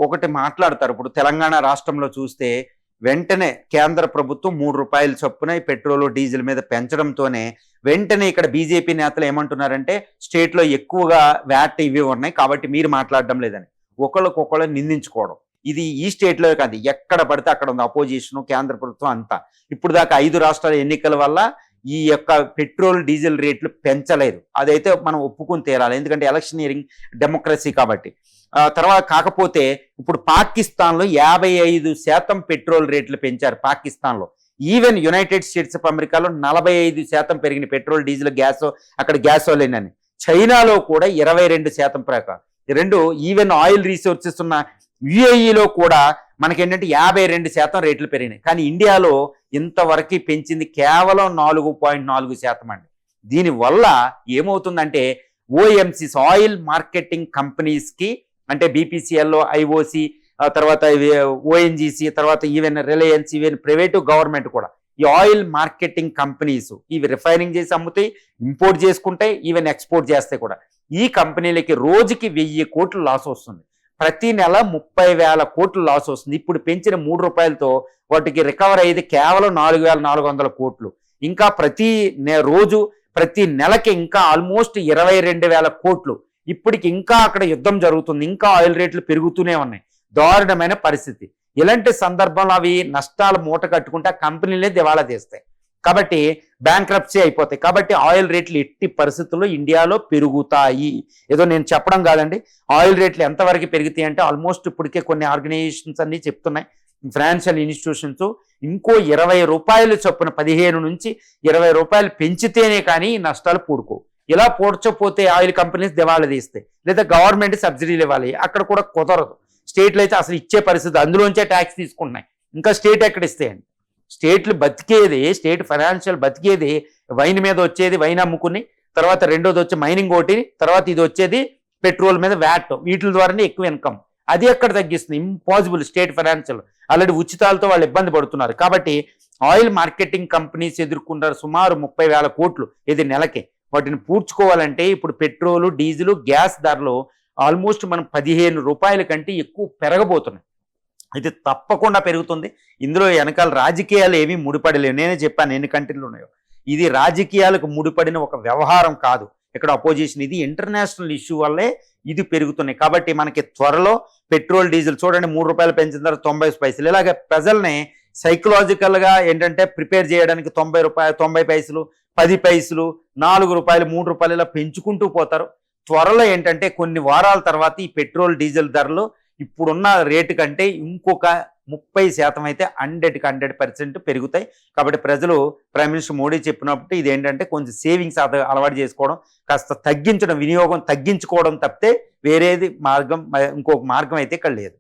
ఒకటి మాట్లాడతారు. ఇప్పుడు తెలంగాణ రాష్ట్రంలో చూస్తే వెంటనే కేంద్ర ప్రభుత్వం ₹3 చొప్పున ఈ పెట్రోల్, డీజిల్ మీద పెంచడంతోనే వెంటనే ఇక్కడ బీజేపీ నేతలు ఏమంటున్నారంటే స్టేట్లో ఎక్కువగా వ్యాట్ ఇవి ఉన్నాయి కాబట్టి మీరు మాట్లాడడం లేదని ఒకళ్ళకొకళ్ళు నిందించుకోవడం. ఇది ఈ స్టేట్లో కాదు, ఎక్కడ పడితే అక్కడ ఉంది అపోజిషన్, కేంద్ర ప్రభుత్వం అంతా. ఇప్పుడు దాకా 5 రాష్ట్రాల ఎన్నికల వల్ల ఈ యొక్క పెట్రోల్, డీజిల్ రేట్లు పెంచలేదు. అదైతే మనం ఒప్పుకుని తీరాలి, ఎందుకంటే ఎలక్షనీరింగ్ డెమోక్రసీ కాబట్టి. తర్వాత కాకపోతే ఇప్పుడు పాకిస్తాన్లో 55% పెట్రోల్ రేట్లు పెంచారు పాకిస్తాన్లో. ఈవెన్ యునైటెడ్ స్టేట్స్ ఆఫ్ అమెరికాలో 45% పెరిగిన పెట్రోల్, డీజిల్, గ్యాస్, అక్కడ గ్యాసోలిన్ అని. చైనాలో కూడా 22% ప్రకారం. రెండు ఈవెన్ ఆయిల్ రీసోర్సెస్ ఉన్న యుఏఈలో కూడా మనకేంటంటే 52% రేట్లు పెరిగినాయి. కానీ ఇండియాలో ఇంతవరకు పెంచింది కేవలం 4.4% అండి. దీనివల్ల ఏమవుతుందంటే ఓఎంసీస్, ఆయిల్ మార్కెటింగ్ కంపెనీస్కి, అంటే బీపీసీఎల్, ఐఓసి, తర్వాత ఓఎన్జీసీ, తర్వాత even Reliance, even private, government కూడా ఈ ఆయిల్ మార్కెటింగ్ కంపెనీస్ ఇవి రిఫైనింగ్ చేసి అమ్ముతాయి, ఇంపోర్ట్ చేసుకుంటాయి, ఈవెన్ ఎక్స్పోర్ట్ చేస్తాయి కూడా. ఈ కంపెనీలకి రోజుకి 1000 కోట్లు లాస్ వస్తుంది. ప్రతి నెల 30,000 కోట్లు లాస్ వస్తుంది. ఇప్పుడు పెంచిన ₹3తో వాటికి రికవర్ అయ్యేది కేవలం 4,400 కోట్లు. ఇంకా ప్రతి నెలకి ఇంకా ఆల్మోస్ట్ 22,000 కోట్లు. ఇప్పటికి ఇంకా అక్కడ యుద్ధం జరుగుతుంది, ఇంకా ఆయిల్ రేట్లు పెరుగుతూనే ఉన్నాయి. దారుణమైన పరిస్థితి. ఇలాంటి సందర్భంలో అవి నష్టాలు మూట కట్టుకుంటే కంపెనీలే దివాళా తీస్తాయి, కాబట్టి బ్యాంక్రప్సీ అయిపోతాయి. కాబట్టి ఆయిల్ రేట్లు ఎట్టి పరిస్థితుల్లో ఇండియాలో పెరుగుతాయి. ఏదో నేను చెప్పడం కాదండి. ఆయిల్ రేట్లు ఎంతవరకు పెరుగుతాయి అంటే ఆల్మోస్ట్ ఇప్పటికే కొన్ని ఆర్గనైజేషన్స్ అన్ని చెప్తున్నాయి, ఫైనాన్షియల్ ఇన్స్టిట్యూషన్స్, ఇంకో ₹20 చొప్పున 15 నుంచి ₹20 పెంచితేనే కానీ నష్టాలు పూడుకోవు. ఇలా పూడ్చకపోతే ఆయిల్ కంపెనీస్ దివాళా తీస్తాయి, లేదా గవర్నమెంట్ సబ్సిడీలు ఇవ్వాలి. అక్కడ కూడా కుదరదు. స్టేట్లు అయితే అసలు ఇచ్చే పరిస్థితి, అందులోంచే ట్యాక్స్ తీసుకుంటున్నాయి. ఇంకా స్టేట్ ఎక్కడ ఇస్తాయండి? స్టేట్లు బతికేది, స్టేట్ ఫైనాన్షియల్ బతికేది వైన్ మీద వచ్చేది, వైన్ అమ్ముకుని, తర్వాత రెండోది వచ్చి మైనింగ్ ఒకటి, తర్వాత ఇది వచ్చేది పెట్రోల్ మీద వ్యాట్, వీటి ద్వారానే ఎక్కువ ఇన్కమ్. అది ఎక్కడ తగ్గిస్తుంది? ఇంపాసిబుల్. స్టేట్ ఫైనాన్షియల్ ఆల్రెడీ ఉచితాలతో వాళ్ళు ఇబ్బంది పడుతున్నారు. కాబట్టి ఆయిల్ మార్కెటింగ్ కంపెనీస్ ఎదుర్కొంటారు సుమారు 30,000 కోట్లు ఇది నెలకి. వాటిని పూడ్చుకోవాలంటే ఇప్పుడు పెట్రోలు, డీజిల్, గ్యాస్ ధరలు ఆల్మోస్ట్ మనం ₹15 కంటే ఎక్కువ పెరగబోతున్నాయి. ఇది తప్పకుండా పెరుగుతుంది. ఇందులో వెనకాల రాజకీయాలు ఏమీ ముడిపడలేవు. నేనే చెప్పాను ఎన్ని కంట్రీలు ఉన్నాయో. ఇది రాజకీయాలకు ముడిపడిన ఒక వ్యవహారం కాదు. ఇక్కడ అపోజిషన్, ఇది ఇంటర్నేషనల్ ఇష్యూ వల్లే ఇది పెరుగుతున్నాయి. కాబట్టి మనకి త్వరలో పెట్రోల్, డీజిల్ చూడండి ₹3 పెంచిన తర్వాత 90 పైసలు. ఇలాగ ప్రజల్ని సైకలాజికల్గా ఏంటంటే ప్రిపేర్ చేయడానికి ₹90, 10 పైసలు, ₹4, ₹3 ఇలా పెంచుకుంటూ పోతారు. త్వరలో ఏంటంటే కొన్ని వారాల తర్వాత ఈ పెట్రోల్, డీజిల్ ధరలు ఇప్పుడున్న రేటు కంటే ఇంకొక 30% అయితే 100% పెరుగుతాయి. కాబట్టి ప్రజలు ప్రైమ్ మినిస్టర్ మోడీ చెప్పినప్పుడు ఇదేంటంటే కొంచెం సేవింగ్స్ అలవాటు చేసుకోవడం, కాస్త తగ్గించడం, వినియోగం తగ్గించుకోవడం తప్పితే వేరేది ఇంకొక మార్గం అయితే ఇక్కడ లేదు.